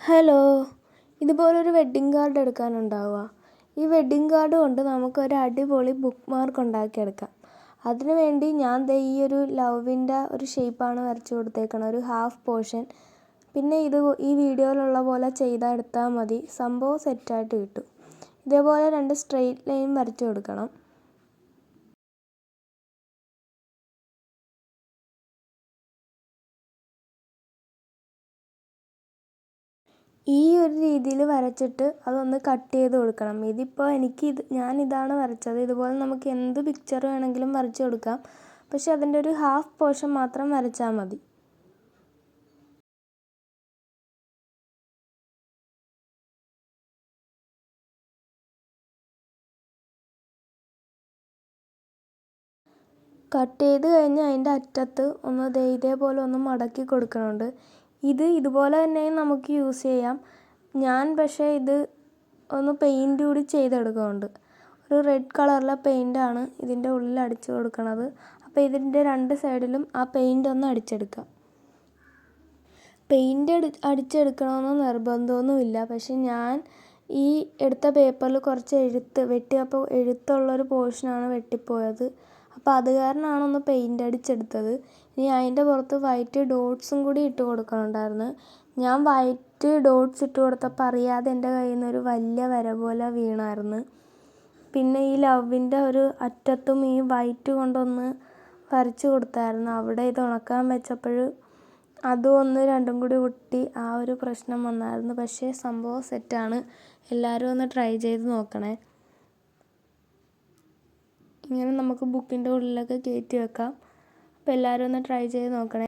Hello, ഇതുപോലൊരു wedding card എടുക്കാനുണ്ടാവുക. ഈ wedding card കൊണ്ട് നമുക്കൊരു അടിപൊളി ബുക്ക് മാർക്ക് ഉണ്ടാക്കിയെടുക്കാം. അതിനു വേണ്ടി ഞാൻ ദേ ഈ ഒരു ലവിൻ്റെ ഒരു ഷേപ്പാണ് വരച്ചു കൊടുത്തേക്കണം, ഒരു ഹാഫ് പോർഷൻ. പിന്നെ ഈ വീഡിയോയിലുള്ള പോലെ ചെയ്താൽ എടുത്താൽ മതി, സംഭവം സെറ്റായിട്ട് കിട്ടും. ഇതേപോലെ 2 സ്ട്രെയിറ്റ് ലൈൻ വരച്ചു കൊടുക്കണം. ഈ ഒരു രീതിയിൽ വരച്ചിട്ട് അതൊന്ന് കട്ട് ചെയ്ത് കൊടുക്കണം. ഇതിപ്പോൾ ഞാനിതാണ് വരച്ചത്. ഇതുപോലെ നമുക്ക് എന്ത് പിക്ചർ വേണമെങ്കിലും വരച്ചു കൊടുക്കാം. പക്ഷെ അതിൻ്റെ ഒരു ഹാഫ് പോർഷൻ മാത്രം വരച്ചാൽ മതി. കട്ട് ചെയ്ത് കഴിഞ്ഞ് അതിൻ്റെ അറ്റത്ത് ഒന്ന് ഇതേപോലെ ഒന്ന് മടക്കി കൊടുക്കണുണ്ട്. ഇതുപോലെ തന്നെ നമുക്ക് യൂസ് ചെയ്യാം. ഞാൻ പക്ഷേ ഇത് ഒന്ന് പെയിൻറ് കൂടി ചെയ്തെടുക്കുന്നുണ്ട്. ഒരു റെഡ് കളറിലെ പെയിൻ്റാണ് ഇതിൻ്റെ ഉള്ളിൽ അടിച്ചു കൊടുക്കണത്. അപ്പോൾ ഇതിൻ്റെ 2 സൈഡിലും ആ പെയിൻ്റ് ഒന്ന് അടിച്ചെടുക്കാം. പെയിൻ്റ് അടിച്ചെടുക്കണമെന്ന് നിർബന്ധമൊന്നുമില്ല. പക്ഷെ ഞാൻ ഈ എടുത്ത പേപ്പറിൽ കുറച്ച് വെട്ടിയപ്പോൾ എഴുത്തുള്ളൊരു പോർഷനാണ് വെട്ടിപ്പോയത്. അപ്പോൾ അത് കാരണമാണ് ഒന്ന് പെയിൻ്റ് അടിച്ചെടുത്തത്. ഇനി അതിൻ്റെ പുറത്ത് വൈറ്റ് ഡോട്ട്സും കൂടി ഇട്ട് കൊടുക്കണുണ്ടായിരുന്നു. ഞാൻ വൈറ്റ് ഡോട്ട്സ് ഇട്ട് കൊടുത്തപ്പോൾ അറിയാതെ എൻ്റെ കയ്യിൽ നിന്ന് ഒരു വലിയ വര പോലെ വീണായിരുന്നു. പിന്നെ ഈ ലവിൻ്റെ ഒരു അറ്റത്തും ഈ വൈറ്റ് കൊണ്ടൊന്ന് വരച്ച് കൊടുത്തായിരുന്നു. അവിടെ ഇത് ഉണക്കാൻ വെച്ചപ്പോൾ അതും ഒന്ന് രണ്ടും കൂടി ഒട്ടി ആ ഒരു പ്രശ്നം വന്നായിരുന്നു. പക്ഷേ സംഭവം സെറ്റാണ്. എല്ലാവരും ഒന്ന് ട്രൈ ചെയ്ത് നോക്കണേ. ഇങ്ങനെ നമുക്ക് ബുക്കിൻ്റെ ഉള്ളിലൊക്കെ കയറ്റി വെക്കാം. അപ്പോൾ എല്ലാവരും ഒന്ന് ട്രൈ ചെയ്ത് നോക്കണേ.